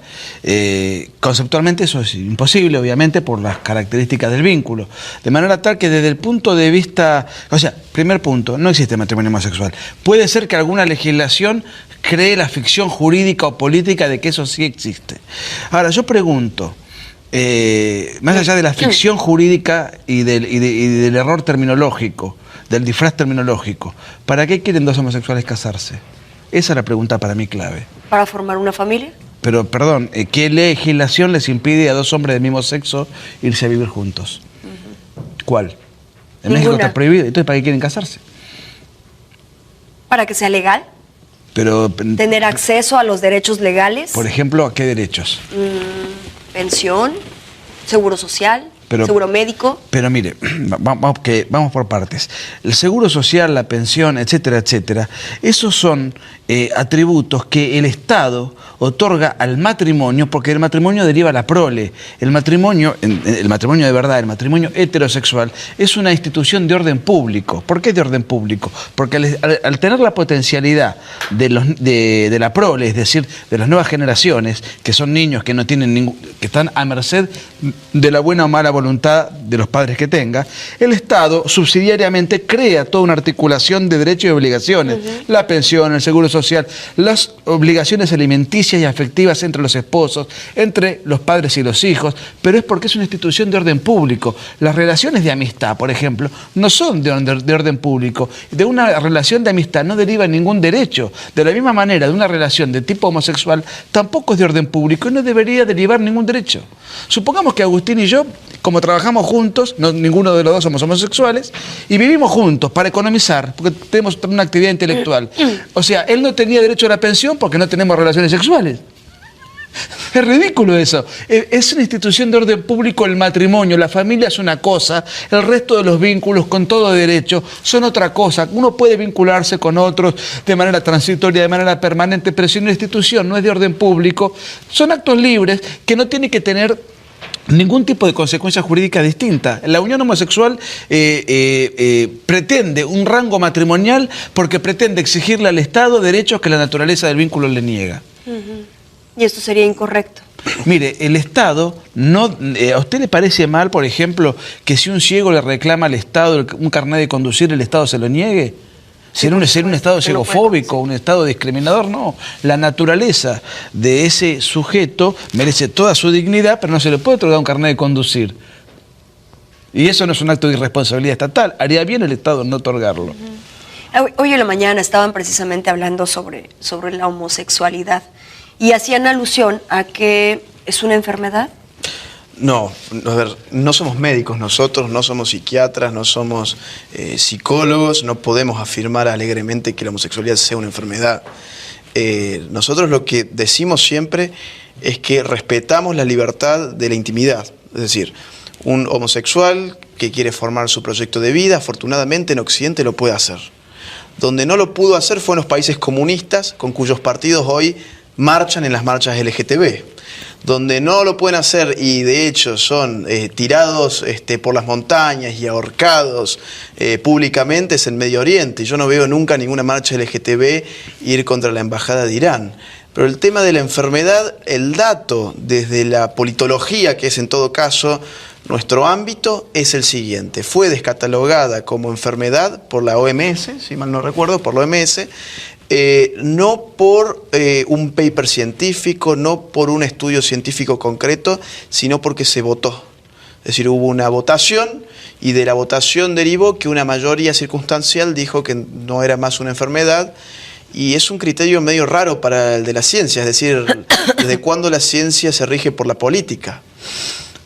conceptualmente eso es imposible, obviamente, por las características del vínculo. De manera tal que desde el punto de vista... O sea, primer punto, no existe matrimonio homosexual. Puede ser que alguna legislación cree la ficción jurídica o política de que eso sí existe. Ahora, yo pregunto, más allá de la ficción jurídica y del error terminológico, del disfraz terminológico, ¿para qué quieren dos homosexuales casarse? Esa es la pregunta para mí clave. ¿Para formar una familia? Pero, perdón, ¿qué legislación les impide a dos hombres del mismo sexo irse a vivir juntos? ¿Cuál? En México está prohibido. Entonces, ¿para qué quieren casarse? ¿Para que sea legal? Pero, ¿tener acceso a los derechos legales? Por ejemplo, ¿a qué derechos? Pensión, seguro social, seguro médico. Pero mire, vamos por partes. El seguro social, la pensión, etcétera, etcétera, esos son atributos que el Estado otorga al matrimonio, porque del matrimonio deriva la prole. El matrimonio de verdad, el matrimonio heterosexual, es una institución de orden público. ¿Por qué de orden público? Porque al tener la potencialidad de la prole, es decir, de las nuevas generaciones, que son niños que no tienen que están a merced de la buena o mala voluntad de los padres que tenga, el Estado subsidiariamente crea toda una articulación de derechos y obligaciones, la pensión, el seguro social, las obligaciones alimenticias y afectivas entre los esposos, entre los padres y los hijos, pero es porque es una institución de orden público. Las relaciones de amistad, por ejemplo, no son de orden público. De una relación de amistad no deriva ningún derecho. De la misma manera, de una relación de tipo homosexual tampoco es de orden público y no debería derivar ningún derecho. Supongamos que Agustín y yo, como trabajamos juntos, ninguno de los dos somos homosexuales, y vivimos juntos para economizar, porque tenemos una actividad intelectual. O sea, él no tenía derecho a la pensión porque no tenemos relaciones sexuales. Es ridículo eso. Es una institución de orden público el matrimonio, la familia es una cosa, el resto de los vínculos con todo derecho son otra cosa. Uno puede vincularse con otros de manera transitoria, de manera permanente, pero si una institución no es de orden público, son actos libres que no tienen que tener ningún tipo de consecuencia jurídica distinta. La unión homosexual pretende un rango matrimonial porque pretende exigirle al Estado derechos que la naturaleza del vínculo le niega. Y esto sería incorrecto. Mire, el Estado, ¿a usted le parece mal, por ejemplo, que si un ciego le reclama al Estado un carnet de conducir, el Estado se lo niegue? ¿Ser un Estado ciegofóbico, un Estado discriminador? No. La naturaleza de ese sujeto merece toda su dignidad, pero no se le puede otorgar un carnet de conducir. Y eso no es un acto de irresponsabilidad estatal. Haría bien el Estado no otorgarlo. Hoy en la mañana estaban precisamente hablando sobre la homosexualidad y hacían alusión a que es una enfermedad. No, a ver, no somos médicos nosotros, no somos psiquiatras, no somos psicólogos, no podemos afirmar alegremente que la homosexualidad sea una enfermedad. Nosotros lo que decimos siempre es que respetamos la libertad de la intimidad. Es decir, un homosexual que quiere formar su proyecto de vida, afortunadamente en Occidente lo puede hacer. Donde no lo pudo hacer fue en los países comunistas, con cuyos partidos hoy marchan en las marchas LGTB. Donde no lo pueden hacer y de hecho son tirados por las montañas y ahorcados públicamente es en Medio Oriente. Yo no veo nunca ninguna marcha LGTB ir contra la embajada de Irán. Pero el tema de la enfermedad, el dato desde la politología, que es en todo caso nuestro ámbito, es el siguiente. Fue descatalogada como enfermedad por la OMS, si mal no recuerdo, por la OMS, no por un paper científico, no por un estudio científico concreto, sino porque se votó. Es decir, hubo una votación y de la votación derivó que una mayoría circunstancial dijo que no era más una enfermedad. Y es un criterio medio raro para el de la ciencia, es decir, ¿desde cuándo la ciencia se rige por la política?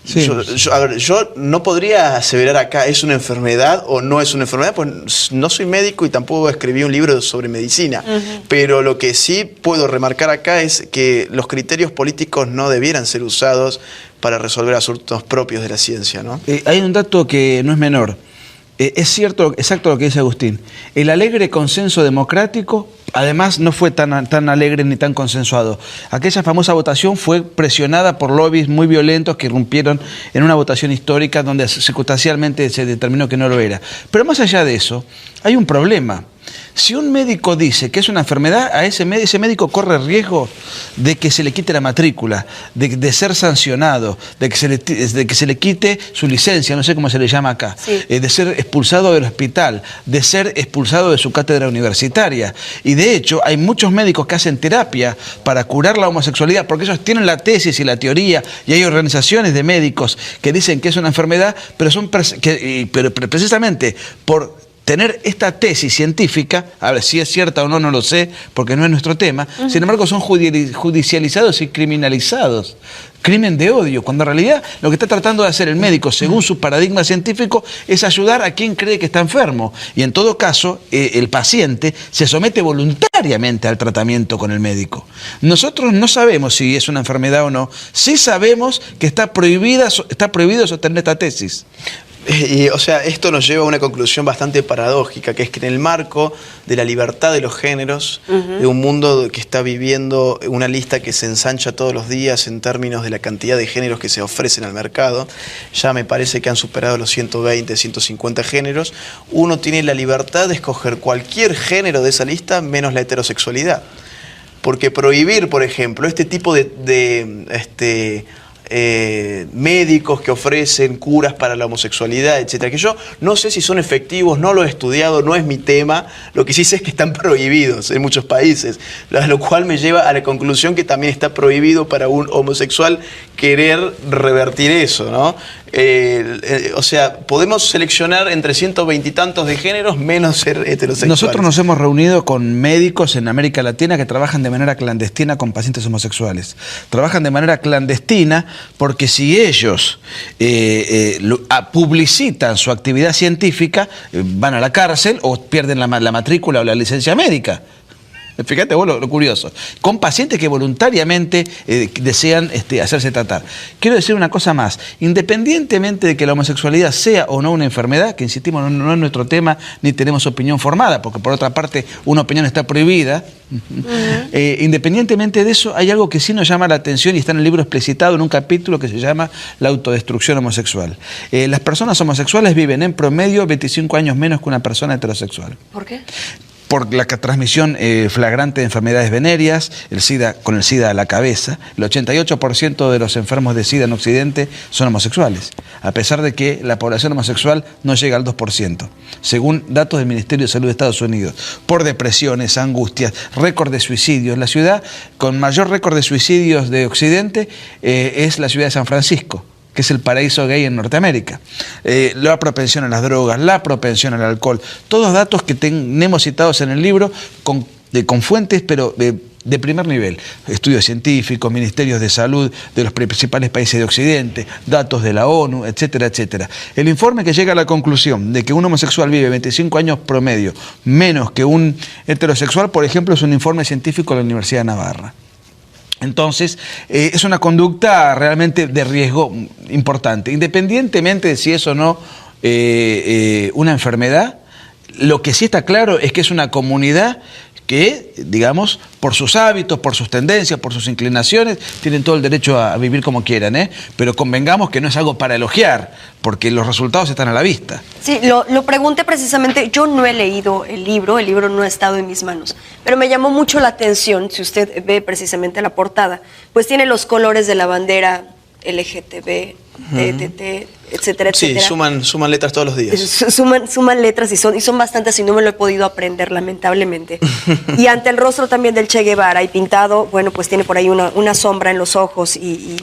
Sí. A ver, yo no podría aseverar acá es una enfermedad o no es una enfermedad, pues no soy médico y tampoco escribí un libro sobre medicina. Pero lo que sí puedo remarcar acá es que los criterios políticos no debieran ser usados para resolver asuntos propios de la ciencia, ¿no? Hay un dato que no es menor. Es cierto, exacto lo que dice Agustín. El alegre consenso democrático, además, no fue tan alegre ni tan consensuado. Aquella famosa votación fue presionada por lobbies muy violentos que irrumpieron en una votación histórica donde circunstancialmente se determinó que no lo era. Pero más allá de eso, hay un problema. Si un médico dice que es una enfermedad, a ese médico corre riesgo de que se le quite la matrícula, de ser sancionado, de que se le quite su licencia, no sé cómo se le llama acá, de ser expulsado del hospital, de ser expulsado de su cátedra universitaria. Y de hecho, hay muchos médicos que hacen terapia para curar la homosexualidad, porque ellos tienen la tesis y la teoría, y hay organizaciones de médicos que dicen que es una enfermedad, pero precisamente por tener esta tesis científica, a ver si es cierta o no, no lo sé, porque no es nuestro tema, sin embargo son judicializados y criminalizados. Crimen de odio, cuando en realidad lo que está tratando de hacer el médico, según su paradigma científico, es ayudar a quien cree que está enfermo. Y en todo caso, el paciente se somete voluntariamente al tratamiento con el médico. Nosotros no sabemos si es una enfermedad o no, sí sabemos que está prohibido sostener esta tesis. O sea, esto nos lleva a una conclusión bastante paradójica, que es que en el marco de la libertad de los géneros, de un mundo que está viviendo una lista que se ensancha todos los días en términos de la cantidad de géneros que se ofrecen al mercado, ya me parece que han superado los 120, 150 géneros, uno tiene la libertad de escoger cualquier género de esa lista menos la heterosexualidad. Porque prohibir, por ejemplo, este tipo de médicos que ofrecen curas para la homosexualidad, etcétera, que yo no sé si son efectivos, no lo he estudiado, no es mi tema, lo que sí sé es que están prohibidos en muchos países, lo cual me lleva a la conclusión que también está prohibido para un homosexual querer revertir eso, ¿no? O sea, podemos seleccionar entre 120 y tantos de géneros menos ser heterosexuales. Nosotros nos hemos reunido con médicos en América Latina que trabajan de manera clandestina con pacientes homosexuales. Trabajan de manera clandestina porque si ellos publicitan su actividad científica, van a la cárcel o pierden la matrícula o la licencia médica. Fíjate vos lo curioso. Con pacientes que voluntariamente desean hacerse tratar. Quiero decir una cosa más. Independientemente de que la homosexualidad sea o no una enfermedad, que insistimos, no es nuestro tema, ni tenemos opinión formada, porque por otra parte una opinión está prohibida. Independientemente de eso, hay algo que sí nos llama la atención y está en el libro explicitado en un capítulo que se llama la autodestrucción homosexual. Las personas homosexuales viven en promedio 25 años menos que una persona heterosexual. ¿Por qué? Por la transmisión flagrante de enfermedades venéreas, con el SIDA a la cabeza. El 88% de los enfermos de SIDA en Occidente son homosexuales, a pesar de que la población homosexual no llega al 2%, según datos del Ministerio de Salud de Estados Unidos. Por depresiones, angustias, récord de suicidios. La ciudad con mayor récord de suicidios de Occidente es la ciudad de San Francisco, que es el paraíso gay en Norteamérica. La propensión a las drogas, la propensión al alcohol, todos datos que tenemos citados en el libro con fuentes, pero de primer nivel. Estudios científicos, ministerios de salud de los principales países de Occidente, datos de la ONU, etcétera, etcétera. El informe que llega a la conclusión de que un homosexual vive 25 años promedio menos que un heterosexual, por ejemplo, es un informe científico de la Universidad de Navarra. Entonces, es una conducta realmente de riesgo importante. Independientemente de si es o no una enfermedad, lo que sí está claro es que es una comunidad que, digamos, por sus hábitos, por sus tendencias, por sus inclinaciones, tienen todo el derecho a vivir como quieran, pero convengamos que no es algo para elogiar, porque los resultados están a la vista. Sí, lo pregunté precisamente, yo no he leído el libro no ha estado en mis manos, pero me llamó mucho la atención, si usted ve precisamente la portada, pues tiene los colores de la bandera LGTB, TTT, etcétera, etcétera. Sí, suman letras todos los días. Suman letras y son bastantes y no me lo he podido aprender, lamentablemente. Y ante el rostro también del Che Guevara y pintado, bueno, pues tiene por ahí una sombra en los ojos y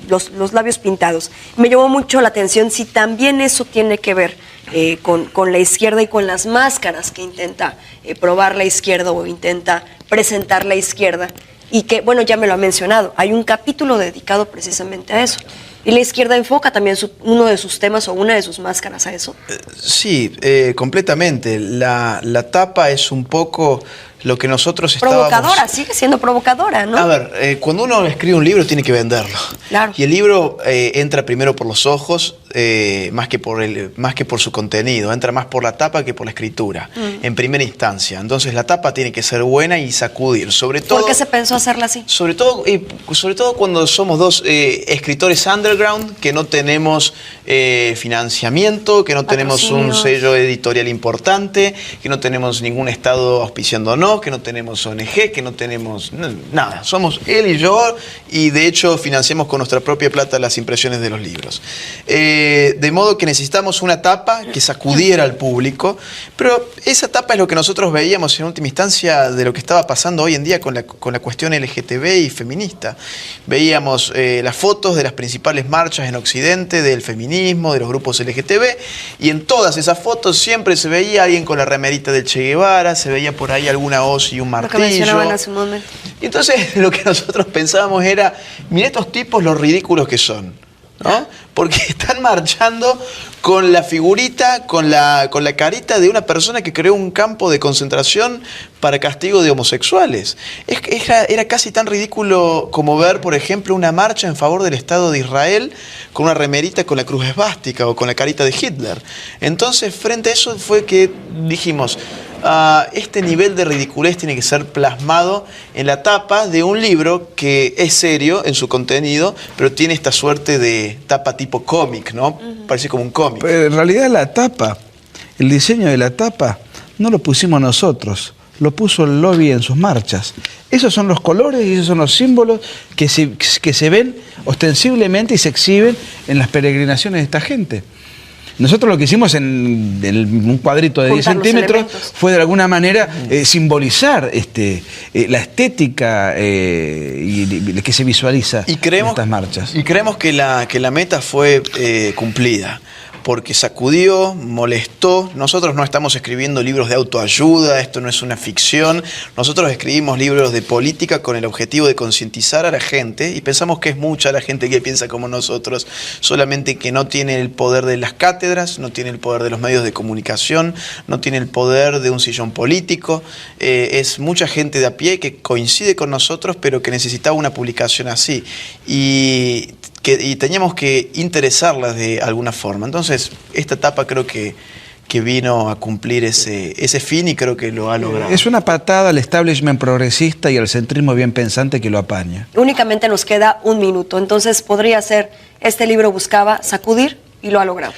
los labios pintados. Me llamó mucho la atención si también eso tiene que ver con la izquierda y con las máscaras que intenta probar la izquierda o intenta presentar la izquierda. Y que, bueno, ya me lo ha mencionado, hay un capítulo dedicado precisamente a eso. ¿Y la izquierda enfoca también uno de sus temas o una de sus máscaras a eso? Sí, completamente. La tapa es un poco lo que nosotros provocadora, sigue siendo provocadora, ¿no? A ver, cuando uno escribe un libro tiene que venderlo. Claro. Y el libro entra primero por los ojos, más que por su contenido. Entra más por la tapa que por la escritura, en primera instancia. Entonces la tapa tiene que ser buena y sacudir. Sobre todo, ¿por qué se pensó hacerla así? Sobre todo cuando somos dos escritores underground, que no tenemos financiamiento, que no tenemos un sello editorial importante, que no tenemos ningún estado auspiciándonos, que no tenemos ONG, que no tenemos nada. Somos él y yo, y de hecho financiamos con nuestra propia plata las impresiones de los libros. De modo que necesitamos una tapa que sacudiera al público, pero esa tapa es lo que nosotros veíamos en última instancia de lo que estaba pasando hoy en día con la cuestión LGTB y feminista. Veíamos las fotos de las principales marchas en Occidente, del feminismo, de los grupos LGTB, y en todas esas fotos siempre se veía alguien con la remerita del Che Guevara, se veía por ahí alguna hoz y un martillo. Lo que mencionaban hace un momento. Y entonces lo que nosotros pensábamos era, mira estos tipos los ridículos que son, ¿no? Porque están marchando con la figurita, con la carita de una persona que creó un campo de concentración para castigo de homosexuales. Era casi tan ridículo como ver, por ejemplo, una marcha en favor del Estado de Israel con una remerita con la cruz esvástica o con la carita de Hitler. Entonces, frente a eso fue que dijimos, este nivel de ridiculez tiene que ser plasmado en la tapa de un libro que es serio en su contenido, pero tiene esta suerte de tapa tipo cómic, ¿no? Parece como un cómic. Pero en realidad la tapa, el diseño de la tapa, no lo pusimos nosotros, lo puso el lobby en sus marchas. Esos son los colores y esos son los símbolos que se ven ostensiblemente y se exhiben en las peregrinaciones de esta gente. Nosotros lo que hicimos en un cuadrito de 10 centímetros fue de alguna manera simbolizar la estética que se visualiza en estas marchas. Y creemos que la meta fue cumplida, porque sacudió, molestó. Nosotros no estamos escribiendo libros de autoayuda, esto no es una ficción. Nosotros escribimos libros de política con el objetivo de concientizar a la gente, y pensamos que es mucha la gente que piensa como nosotros, solamente que no tiene el poder de las cátedras, no tiene el poder de los medios de comunicación, no tiene el poder de un sillón político. Es mucha gente de a pie que coincide con nosotros, pero que necesitaba una publicación así. Y teníamos que interesarlas de alguna forma. Entonces, esta etapa creo que vino a cumplir ese fin, y creo que lo ha logrado. Es una patada al establishment progresista y al centrismo bien pensante que lo apaña. Únicamente nos queda un minuto, entonces podría ser, este libro buscaba sacudir y lo ha logrado.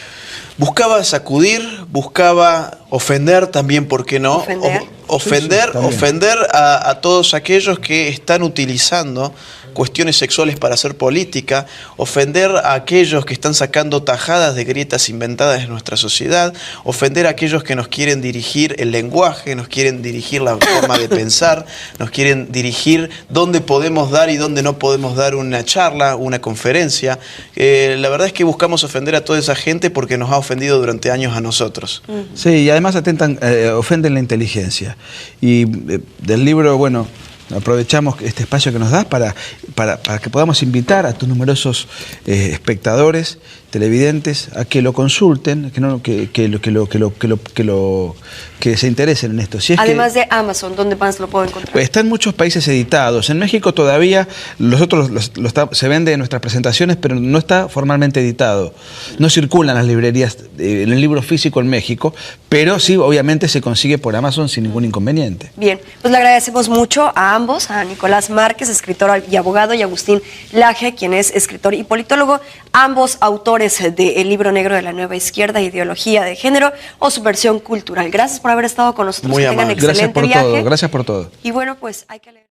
Buscaba sacudir, buscaba ofender también, ¿por qué no? Ofender a todos aquellos que están utilizando cuestiones sexuales para hacer política, ofender a aquellos que están sacando tajadas de grietas inventadas en nuestra sociedad, ofender a aquellos que nos quieren dirigir el lenguaje, nos quieren dirigir la forma de pensar, nos quieren dirigir dónde podemos dar y dónde no podemos dar una charla, una conferencia. La verdad es que buscamos ofender a toda esa gente porque nos ha ofendido durante años a nosotros. Sí, y además ofenden la inteligencia. Y del libro, bueno, aprovechamos este espacio que nos das para que podamos invitar a tus numerosos espectadores, televidentes, a que lo consulten, que se interesen en esto. Si es además de Amazon, ¿dónde más lo puedo encontrar? Está en muchos países editados. En México todavía se vende en nuestras presentaciones, pero no está formalmente editado. No circulan las librerías en el libro físico en México, pero sí, obviamente se consigue por Amazon sin ningún inconveniente. Bien, pues le agradecemos mucho a ambos, a Nicolás Márquez, escritor y abogado, y Agustín Laje, quien es escritor y politólogo, ambos autores del libro negro de la nueva izquierda, Ideología de Género o Subversión Cultural. Gracias por haber estado con nosotros. Muy amable. Gracias por todo. Y bueno, pues hay que leer.